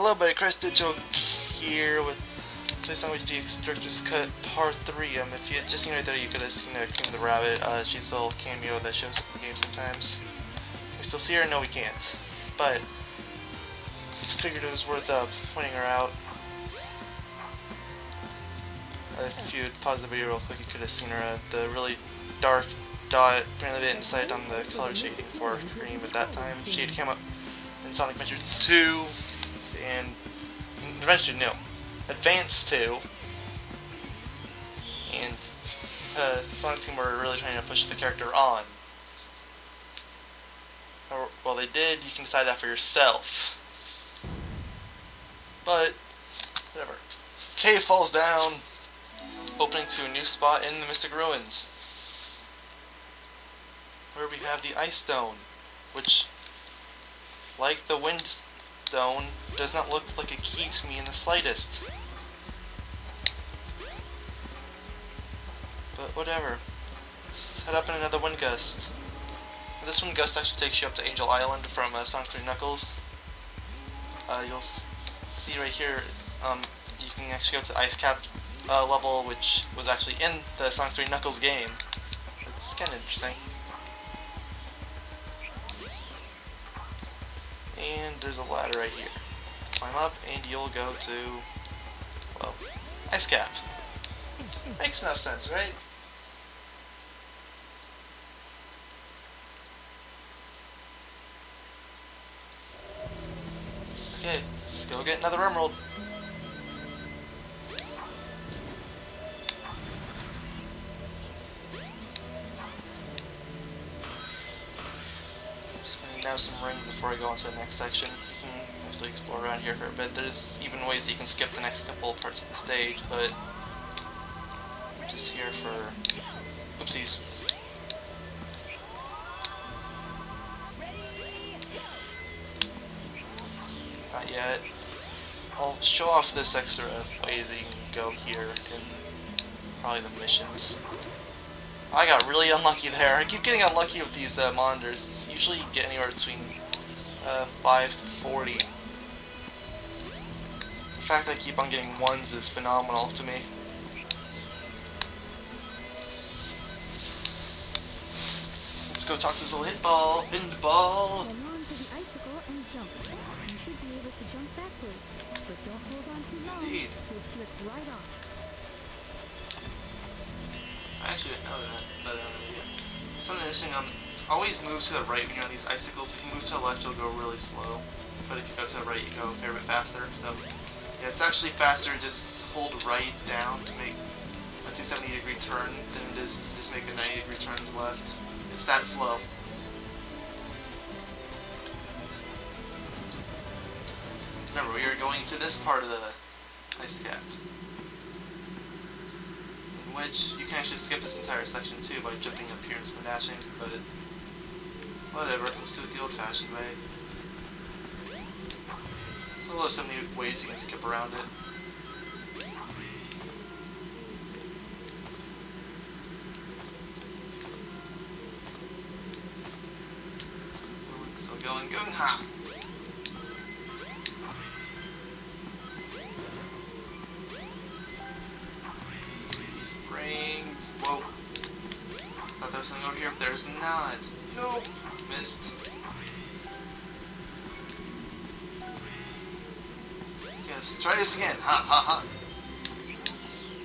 Hello, buddy. CrashtoHedgehog here with Space Sandwich DX Director's Cut Part 3. If you had just seen right there, you could have seen Cream the Rabbit. She's a little cameo that shows up in the game sometimes. Can we still see her? No, we can't. But just figured it was worth pointing her out. If you would pause the video real quick, you could have seen her. The really dark dot. Apparently, they didn't decide on the color shading for Cream at that time. She had come up in Sonic Adventure 2 and Adventure Advance 2, and Sonic Team were really trying to push the character on. Well, they did. You can decide that for yourself. But whatever. Cave falls down, opening to a new spot in the Mystic Ruins, where we have the Ice Stone, which, like the Wind Stone, does not look like a key to me in the slightest. But whatever. Let's head up in another Wind Gust. This Wind Gust actually takes you up to Angel Island from Sonic 3 Knuckles. You'll see right here, you can actually go to the Icecap level, which was actually in the Sonic 3 Knuckles game. It's kind of interesting. And there's a ladder right here. Climb up and you'll go to, well, Icecap. Makes enough sense, right? Okay, let's go get another emerald. Down some rings before I go into the next section. You can actually explore around here for a bit. There's even ways that you can skip the next couple of parts of the stage, but we're just here for oopsies. Not yet. I'll show off this extra ways that you can go here in probably the missions. I got really unlucky there. I keep getting unlucky with these monitors. Usually you get anywhere between 5 to 40. The fact that I keep on getting ones is phenomenal to me. Let's go talk to this little hit ball. Wind ball. Hold on to the icicle and jump. You should be able to jump backwards, but don't hold on too long. Indeed. You'll slip right off. I actually didn't know that, but something interesting, always move to the right when you're on these icicles. If you move to the left, you'll go really slow, but if you go to the right, you go a fair bit faster. So, yeah, it's actually faster to just hold right down to make a 270-degree turn than it is to just make a 90-degree turn to the left. It's that slow. Remember, we are going to this part of the Icecap, which you can actually skip this entire section too by jumping up here and spin dashing, but whatever, let's do it the old-fashioned way. So there's so many ways you can skip around it. So going gung-ha! Rings. Whoa. Thought there was something over here, but there's not. Nope. Missed. Okay, let's try this again. Ha ha ha.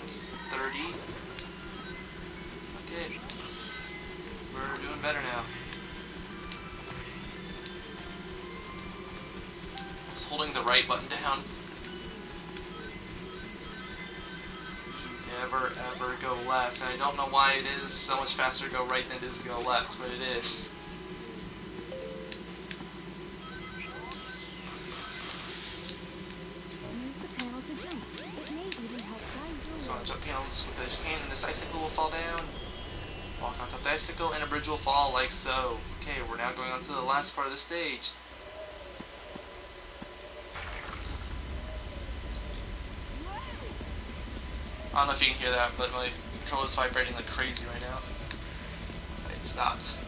That's 30. Okay. We're doing better now. Just holding the right button down. Never ever go left, and I don't know why it is so much faster to go right than it is to go left, but it is. Use the panel to jump. It may even help guide your So on way. the jump panels with the cane, and this icicle will fall down. Walk on top of the icicle, and a bridge will fall like so. Okay, we're now going on to the last part of the stage. I don't know if you can hear that, but my controller is vibrating like crazy right now. It stopped.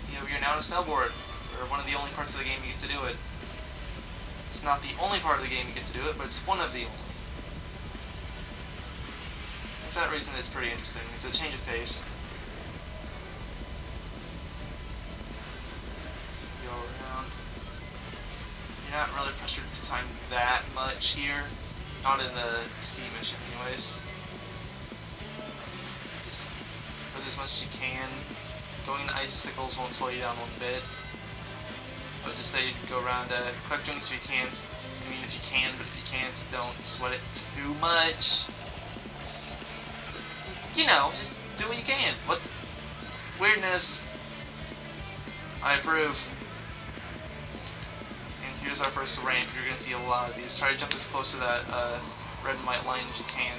You know, you're now on a snowboard, or one of the only parts of the game you get to do it. It's not the only part of the game you get to do it, but it's one of the only. For that reason, it's pretty interesting. It's a change of pace. So go around. You're not really pressured to time that much here. Not in the C mission, anyways. Just put as much as you can. Going to icicles won't slow you down one bit. But just say you go around, collect drinks if you can. I mean, if you can, but if you can't, don't sweat it too much. You know, just do what you can. What? Weirdness. I approve. And here's our first ramp. You're going to see a lot of these. Try to jump as close to that red and white line as you can.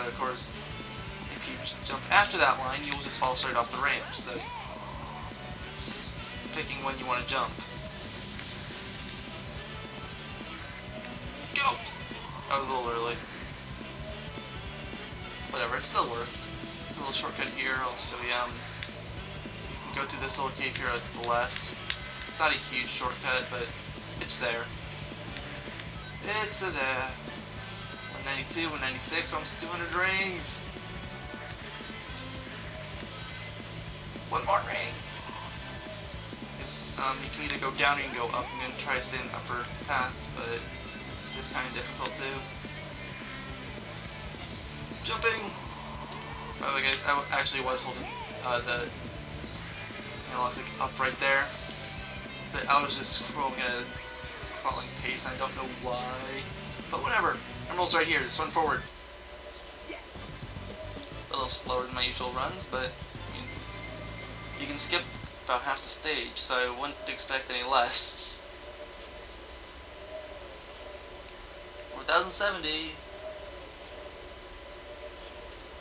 Of course, if you jump after that line, you'll just fall straight off the ramp. So, it's picking when you want to jump. Go! That was a little early. Whatever, it's still worth. A little shortcut here, I'll show you. You can go through this little cave here at the left. It's not a huge shortcut, but it's there. It's there. 192, 196, almost 200 rings. One more ring. You can either go down or you can go up. I'm going to try to stay in the upper path, but it's kind of difficult too. Jumping! By the way guys, I actually was holding the analog stick up right there. But I was just scrolling at a crawling pace and I don't know why. But whatever. Emerald's right here, just run forward. A little slower than my usual runs, but you can skip about half the stage, so I wouldn't expect any less. 4070.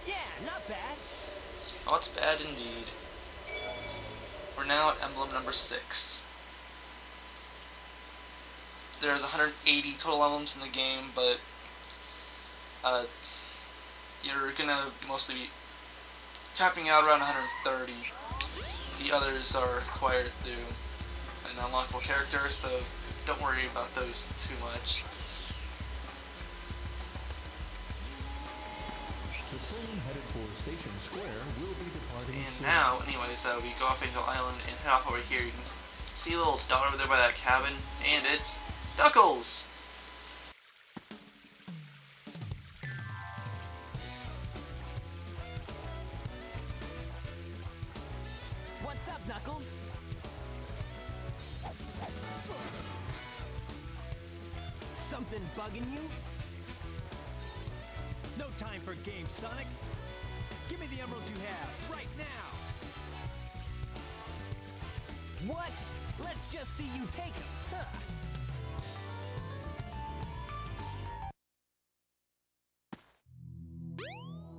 Yeah, not bad. Not bad indeed. We're now at emblem number 6. There's 180 total emblems in the game, but you're gonna mostly be capping out around 130. The others are acquired through an unlockable character, so don't worry about those too much. Headed for Station Square will be departing and soon. now, anyways, we go off Angel Island and head off over here. You can see a little dot over there by that cabin, and it's Knuckles! What's up, Knuckles? Something bugging you? No time for games, Sonic. Give me the emeralds you have, right now. What? Let's just see you take them. Huh.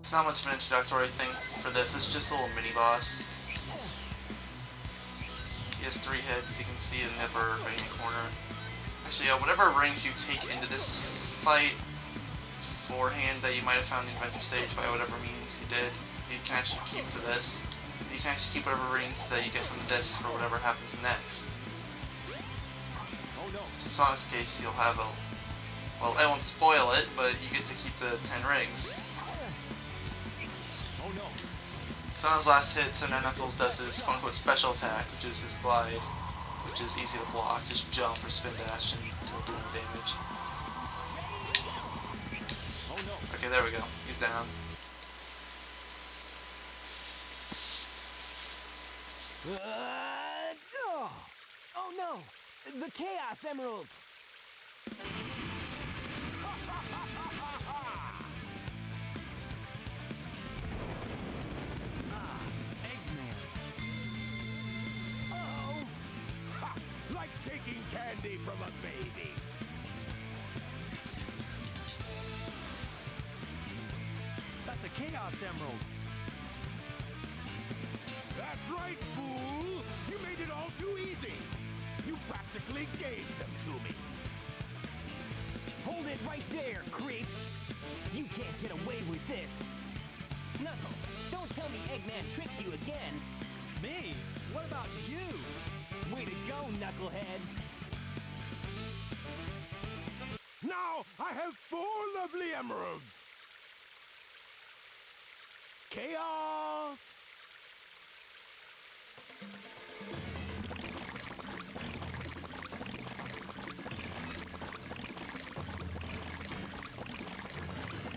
It's not much of an introductory thing for this, it's just a little mini-boss. He has 3 heads, you can see in the upper right-hand corner. Actually, whatever rings you take into this fight beforehand that you might have found in the adventure stage by whatever means you did, you can actually keep for this. You can actually keep whatever rings that you get from this for whatever happens next. Oh no. In Sonic's case, you'll have a... well, I won't spoil it, but you get to keep the 10 rings. Oh no. Sonic's last hit, so now Knuckles does his quote-unquote special attack, which is his glide, which is easy to block. Just jump or spin dash and it'll do no damage. Oh no. Okay, there we go. He's down. Oh no! The Chaos Emeralds! Eggman. Oh! Ha! Like taking candy from a baby. That's a Chaos Emerald. That's right, fool! You made it all too easy! You practically gave them to me! Hold it right there, creep! You can't get away with this! Knuckles, don't tell me Eggman tricked you again! Me? What about you? Way to go, Knucklehead. Now I have 4 lovely emeralds. Chaos!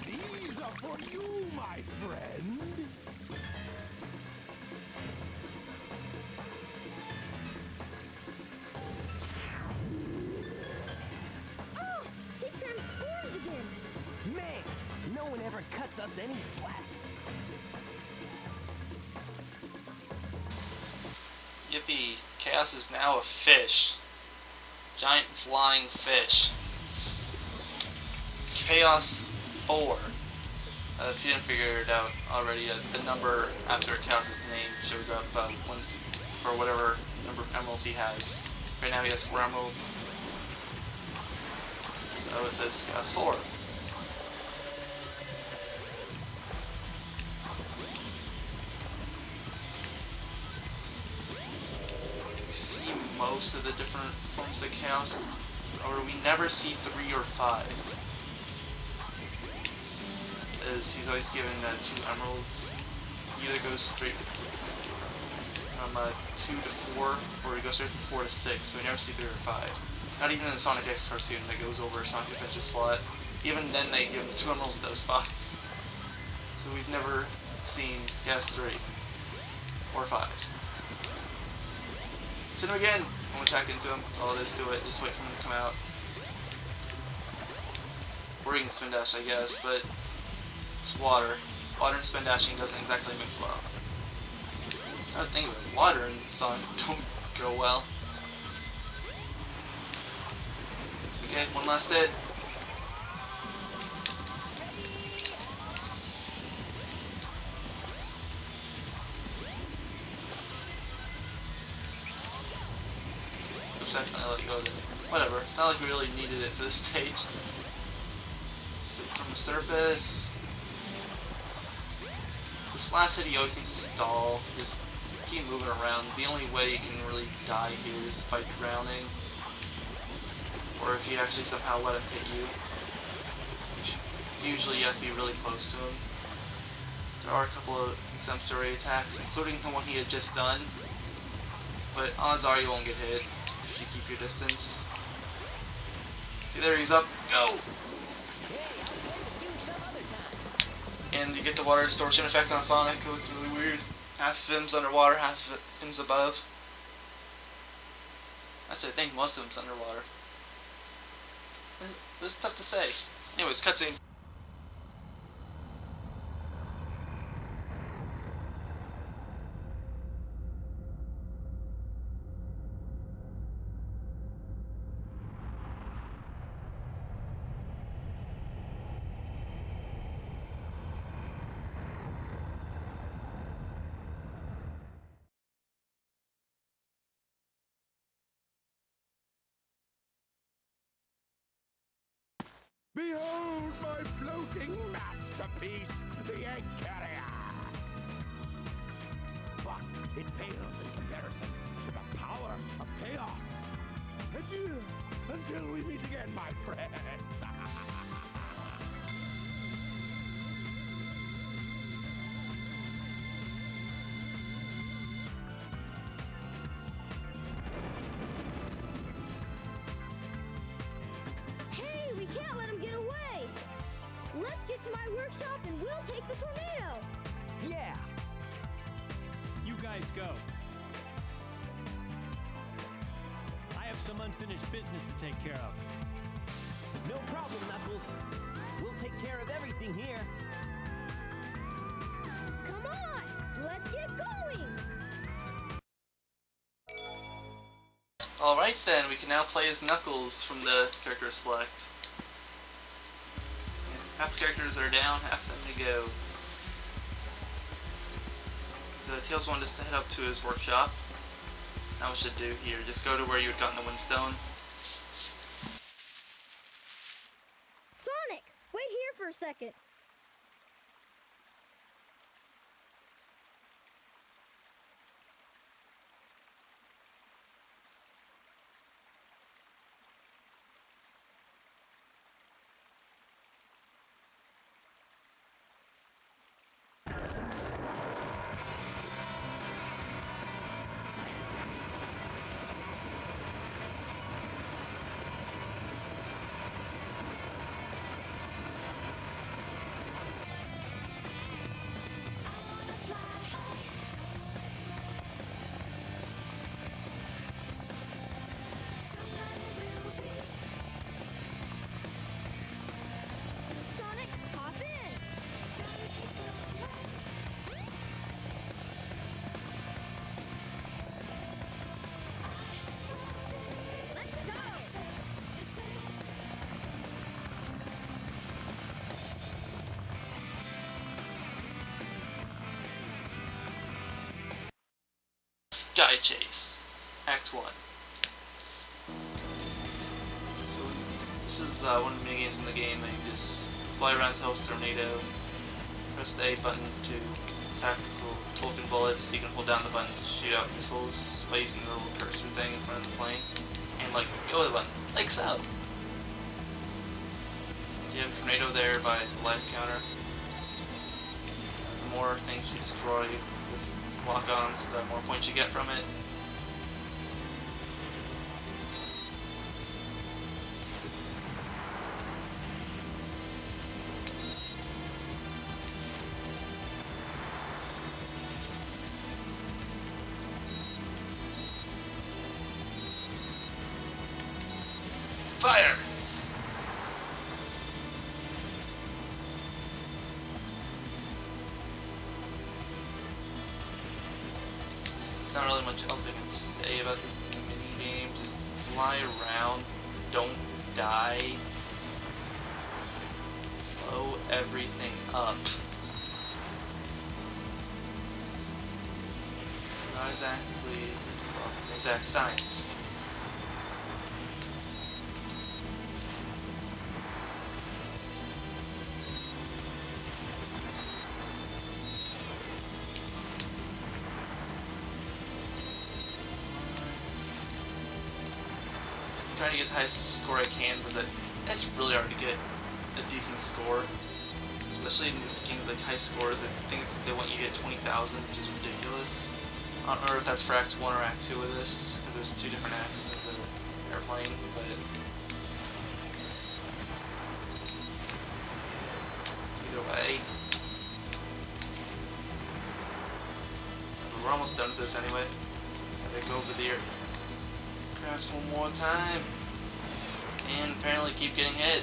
These are for you, my friend. Oh, he transformed again. Man, no one ever cuts us any slack. Yippee! Chaos is now a fish. Giant flying fish. Chaos 4. If you didn't figure it out already, the number after Chaos' name shows up for whatever number of emeralds he has. Right now he has 4 emeralds. So it says Chaos 4. Most of the different forms of Chaos, or we never see 3 or 5. As he's always given 2 emeralds. He either goes straight from 2 to 4, or he goes straight from 4 to 6, so we never see 3 or 5. Not even in the Sonic X cartoon that goes over Sonic Adventure slot. Even then they give him 2 emeralds at those spots. So we've never seen Chaos 3 or 5. So him again, I'm gonna attack into him. That's all it is to it. Just wait for him to come out. Or you can spin dash, I guess, but it's water. Water and spin dashing doesn't exactly mix well. I don't think of it. Water and Sonic don't go well. Okay, one last hit. Accidentally let it go there. Whatever, it's not like we really needed it for this stage. From the surface. This last hit he always needs to stall. Just keep moving around. The only way you can really die here is by drowning. Or if you actually somehow let him hit you. Usually you have to be really close to him. There are a couple of exemplary attacks, including the one he had just done. But odds are you won't get hit. You keep your distance. Okay, there he's up. Go! And you get the water distortion effect on Sonic. It looks really weird. Half of him's underwater, half of him's above. Actually, I think most of him's underwater. It was tough to say. Anyways, cutscene. Behold my floating masterpiece, the Egg Carrier! But it pales in comparison to the power of chaos. Adieu, until we meet again, my friends! Hey, we can't let him get away. Let's get to my workshop and we'll take the tornado. Yeah! You guys go. I have some unfinished business to take care of. No problem, Knuckles. We'll take care of everything here. Come on, let's get going. Alright then, we can now play as Knuckles from the character select. Half the characters are down, half of them to go. So Tails wanted us to head up to his workshop. Now we should do here, just go to where you had gotten the Windstone. Sonic, wait here for a second. Sky Chase, Act 1. So this is one of the minigames in the game that you just fly around the Hell's Tornado, press the A button to tactical Tolkien bullets, so you can hold down the button to shoot out missiles by using the little cursor thing in front of the plane, and like go with the button, like so. You have a tornado there by the life counter. The more things you destroy with walk-ons, the more points you get from it. Fire! Not really much else I can say about this mini game. Just fly around, don't die, blow everything up. Not exactly, well, exact science. Trying to get the highest score I can, but it's really hard to get a decent score, especially in this game. Like high scores, I think they want you to get 20,000, which is ridiculous. I don't know if that's for Act 1 or Act 2 of this, because there's two different acts of the airplane, but either way, we're almost done with this anyway. Gotta go over the aircraft one more time, and apparently keep getting hit.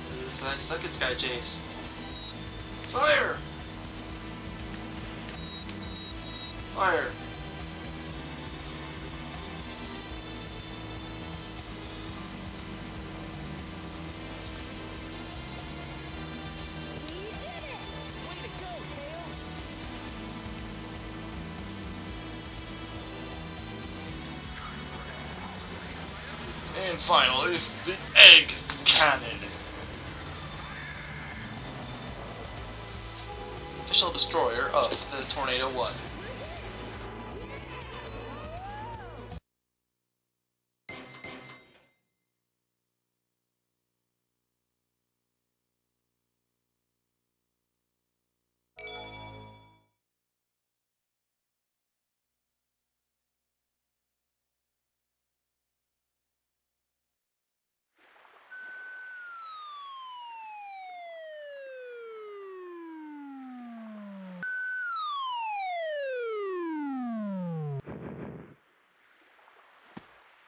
Because I suck at Sky Chase. Fire! Fire! And finally, the egg cannon. Official destroyer of the Tornado 1.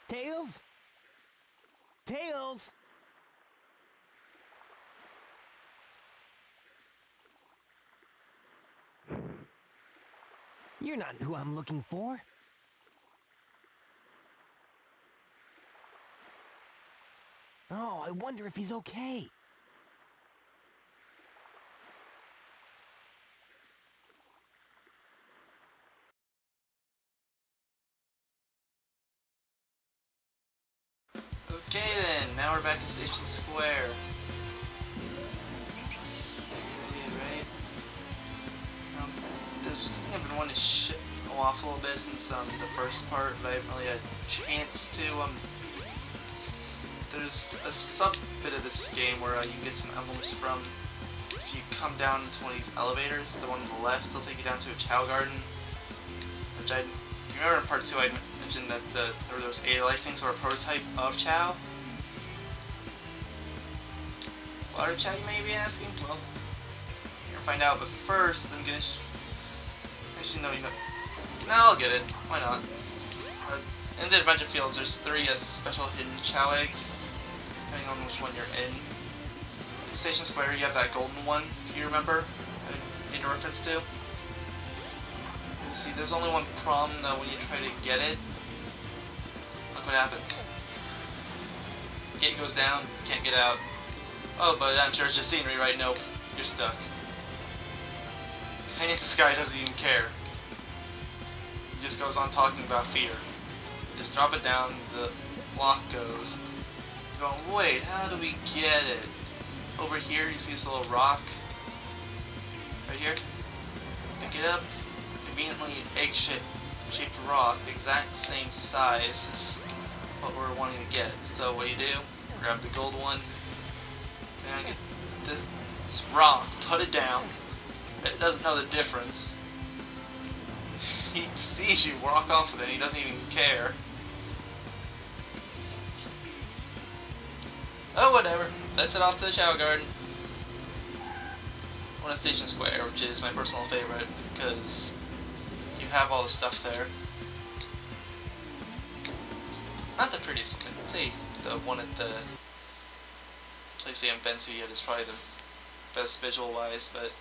Tails? Tails? You're not who I'm looking for. Oh, I wonder if he's okay. Okay then, now we're back at Station Square. Right? There's something I've been wanting to show off a little bit since the first part, but I haven't really had a chance to. There's a sub-bit of this game where you can get some emblems from. If you come down to one of these elevators, the one on the left, they'll take you down to a Chao garden. Which if you remember in part 2 I mentioned that there were those A life things, or a prototype of Chao. What are Chao, you may be asking? Well, you're gonna find out, but first I'm gonna actually, no, you know. No, I'll get it. Why not? In the adventure fields, there's 3 special hidden Chao eggs, depending on which one you're in. In Station Square, you have that golden one, if you remember, I made a reference to. You see, there's only one problem, though, when you try to get it. Look what happens. Gate goes down, can't get out. Oh, but I'm sure it's just scenery, right? Nope, you're stuck. And this guy doesn't even care. He just goes on talking about fear. Just drop it down, the block goes. You're going, wait, how do we get it? Over here, you see this little rock? Right here? Pick it up. Conveniently egg-shaped rock, the exact same size as what we're wanting to get. So what you do, grab the gold one, and get this rock, put it down. It doesn't know the difference. He sees you walk off with it and he doesn't even care. Oh, whatever. Let's head off to the Chao Garden. I want a Station Square, which is my personal favorite because you have all the stuff there. Not the prettiest one. I'd say the one at the place we haven't been to yet is probably the best visual-wise, but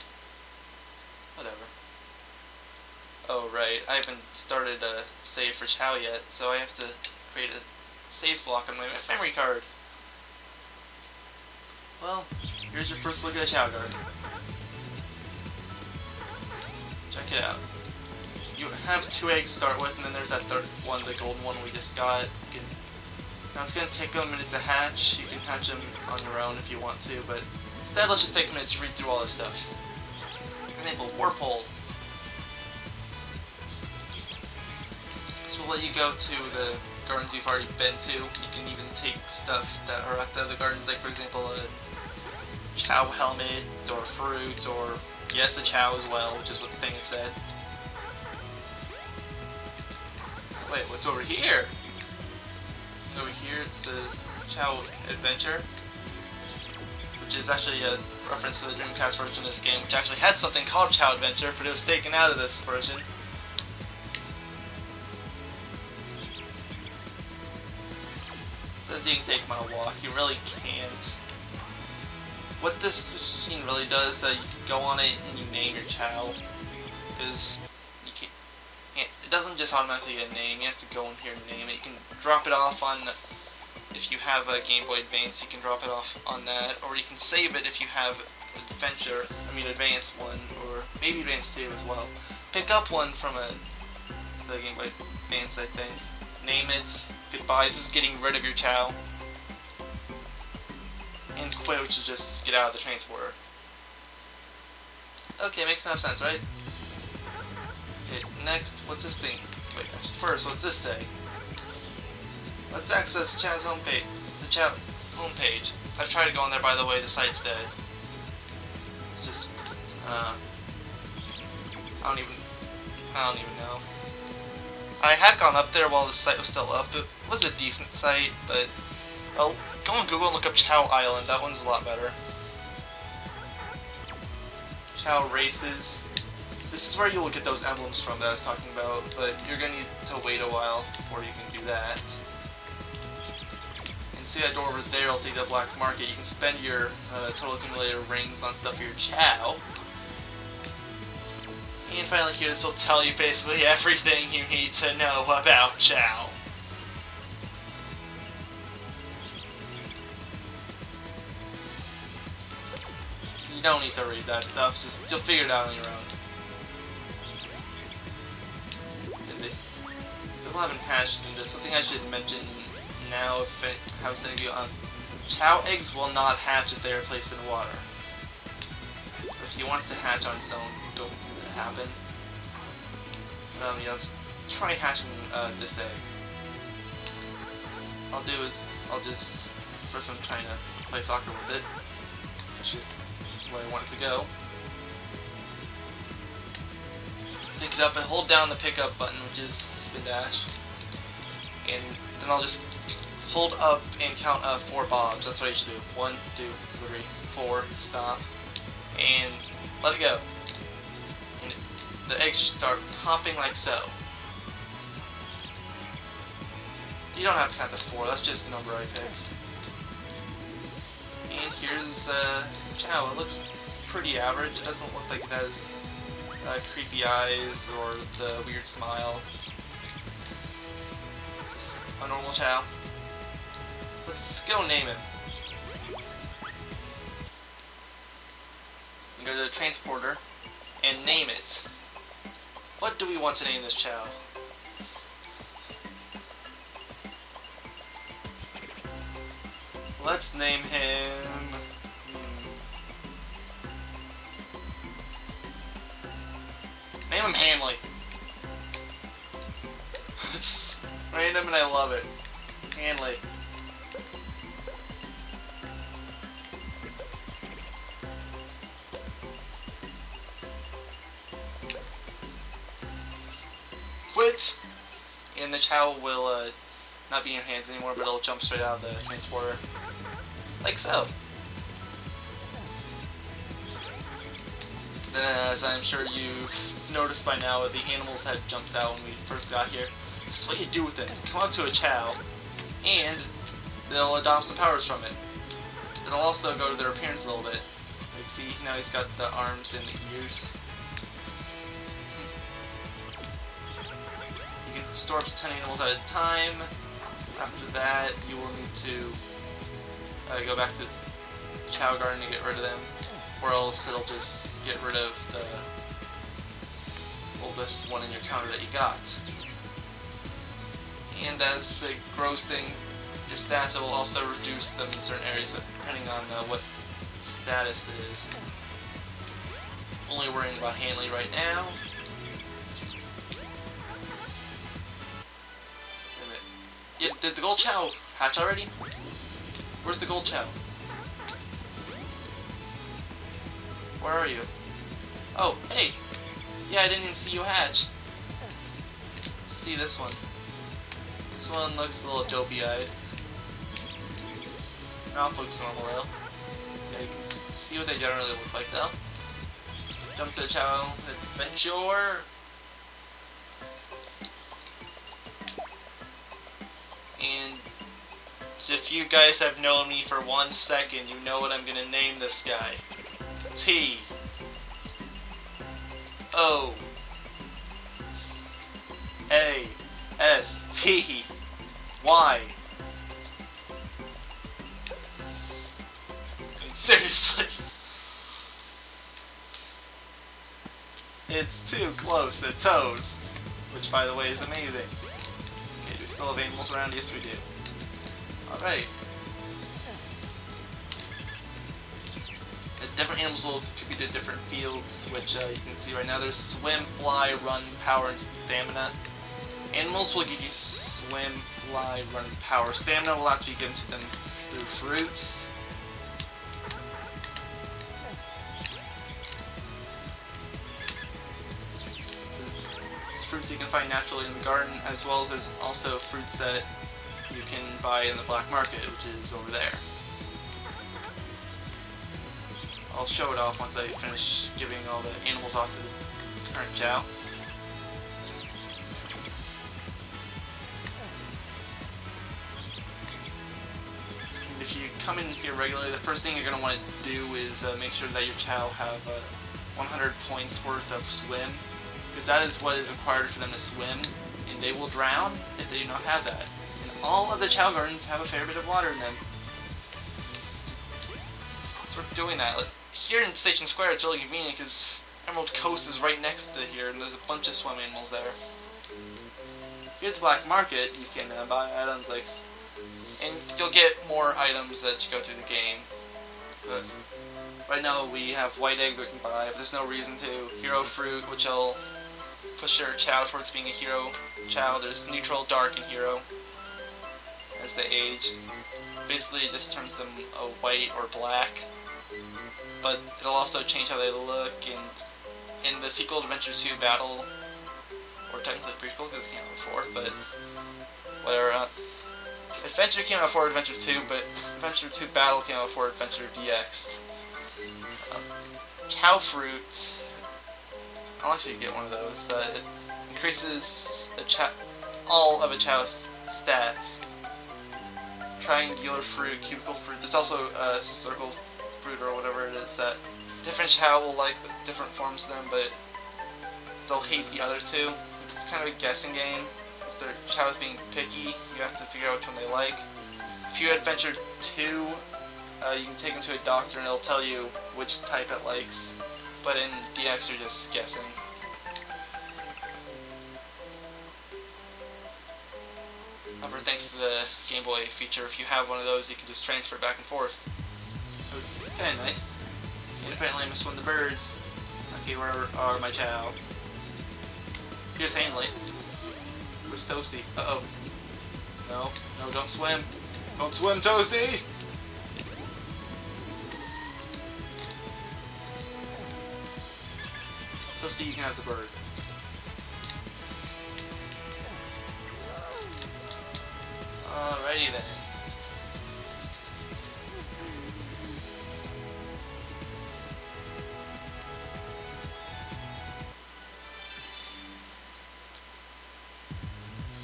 whatever. Oh, right. I haven't started a save for Chao yet, so I have to create a save block on my memory card. Well, here's your first look at the Chao Garden. Check it out. You have 2 eggs to start with, and then there's that third one, the golden one we just got. Now it's going to take a minute to hatch. You can hatch them on your own if you want to, but instead let's just take a minute to read through all this stuff. Enable warp hole. This will let you go to the gardens you've already been to. You can even take stuff that are at the other gardens, like for example a Chao helmet, or fruit, or yes, a Chao as well, which is what the thing had said. Wait, what's over here? Over here it says Chao Adventure, which is actually a reference to the Dreamcast version of this game, which actually had something called Chao Adventure, but it was taken out of this version. It says you can take them on a walk. You really can't. What this machine really does is that you can go on it and you name your Chao, because it doesn't just automatically get a name. You have to go in here and name it. You can drop it off on, if you have a Game Boy Advance, you can drop it off on that, or you can save it if you have Advance one, or maybe Advance 2 as well. Pick up one from the Game Boy Advance, I think. Name it. Goodbye. This is getting rid of your Chao. And quit, which is just get out of the transporter. Okay, makes enough sense, right? Okay, next, what's this thing? Wait, first, what's this say? Let's access Chao's homepage. The Chao homepage. I've tried to go on there, by the way. The site's dead. Just, I don't even know. I had gone up there while the site was still up. It was a decent site, but well, go on Google and look up Chao Island. That one's a lot better. Chao races. This is where you'll get those emblems from that I was talking about, but you're going to need to wait a while before you can do that. And see that door over there, it'll take the black market. You can spend your total accumulator rings on stuff for your Chao. And finally here, this will tell you basically everything you need to know about Chao. You don't need to read that stuff, just you'll figure it out on your own. People haven't hatched in this. Something I should mention now if I was any of you on. Chao eggs will not hatch if they are placed in water. So if you want it to hatch on its own, don't let it happen. Try hatching this egg. I'll do is I'll just first I'm trying to play soccer with it. Which is where I want it to go. Pick it up and hold down the pickup button, which is spin dash, and then I'll just hold up and count 4 bobs. That's what I should do. 1, 2, 3, 4, stop, and let it go. And the eggs start popping like so. You don't have to count to 4. That's just the number I picked. And here's Chao. It looks pretty average. It doesn't look like it has creepy eyes or the weird smile. Just a normal Chao. Let's go name it. Go to the transporter and name it. What do we want to name this Chao? Let's name him... Name him Hanley. It's random and I love it. Hanley. Quit! And the chao will not be in your hands anymore, but it'll jump straight out of the transporter. Like so. Then, as I'm sure you've noticed by now, the animals had jumped out when we first got here. This is what you do with them. Come up to a chao, and they'll adopt some powers from it. It'll also go to their appearance a little bit. Like, see, now he's got the arms and the ears. You can store up to 10 animals at a time. After that, you will need to go back to the chao garden to get rid of them, or else it'll just get rid of the oldest one in your counter that you got. And as it grows your stats, it will also reduce them in certain areas depending on what status it is. Only worrying about Hanley right now. Yeah, did the gold chao hatch already? Where's the gold chao? Where are you? Oh, hey! Yeah, I didn't even see you hatch. Let's see this one. This one looks a little dopey-eyed. Mouth looks normal though. Yeah, you can see what they generally look like though. Jump to the chao adventure. And if you guys have known me for 1 second, you know what I'm gonna name this guy. T O A S T Y. I mean, seriously. It's too close to toast. Which, by the way, is amazing. Okay, do we still have animals around? Yes, we do. Alright. Different animals will contribute to different fields, which you can see right now. There's swim, fly, run, power, and stamina. Animals will give you swim, fly, run, and power. Stamina will have to be given to them through fruits. There's fruits you can find naturally in the garden, as well as there's also fruits that you can buy in the black market, which is over there. I'll show it off once I finish giving all the animals off to the current chao. And if you come in here regularly, the first thing you're going to want to do is make sure that your chao have 100 points worth of swim, because that is what is required for them to swim, and they will drown if they do not have that. And all of the chao gardens have a fair bit of water in them. So we're doing that. Here in Station Square, it's really convenient because Emerald Coast is right next to here, and there's a bunch of swim animals there. Here at the black market, you can buy items like, and you'll get more items as you go through the game. But right now we have white egg we can buy, but there's no reason to. Hero fruit, which will push your chao towards being a hero chao. There's neutral, dark, and hero as they age. Basically, it just turns them white or black. But it'll also change how they look in the sequel to Adventure 2 Battle, or technically prequel because it came out before, but whatever. Adventure came out before Adventure 2, but Adventure 2 Battle came out before Adventure DX. Cow fruit, I'll actually get one of those. It increases all of a chow's stats. Triangular fruit, cubicle fruit. There's also circle fruit or whatever it is that different chao will like different forms of them, but they'll hate the other two. It's kind of a guessing game. If their chao is being picky, you have to figure out which one they like. If you Adventure 2, you can take them to a doctor and it'll tell you which type it likes. But in DX, you're just guessing. However, thanks to the Game Boy feature, if you have one of those, you can just transfer back and forth. Kinda nice. And apparently I missed one of the birds. Okay, where are my chao? Here's Hanley. Where's Toasty? Uh-oh. No, no, don't swim. Don't swim, Toasty! Toasty, you can have the bird. Alrighty then.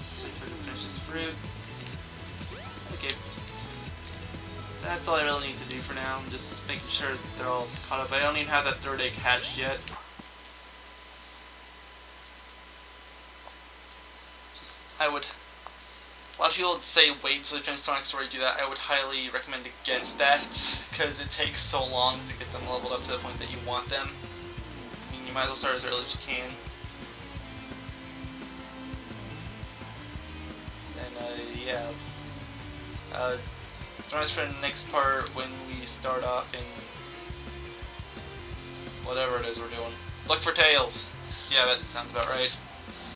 Let's wait for it to finish this fruit. Okay. That's all I really need to do for now. I'm just making sure that they're all caught up. I don't even have that third egg hatched yet. I would. A lot of people would say wait until you finish Sonic Story to do that. I would highly recommend against that, because it takes so long to get them leveled up to the point that you want them. I mean, you might as well start as early as you can. And, yeah. Join us for the next part when we start off in whatever it is we're doing. Look for Tails! Yeah, that sounds about right.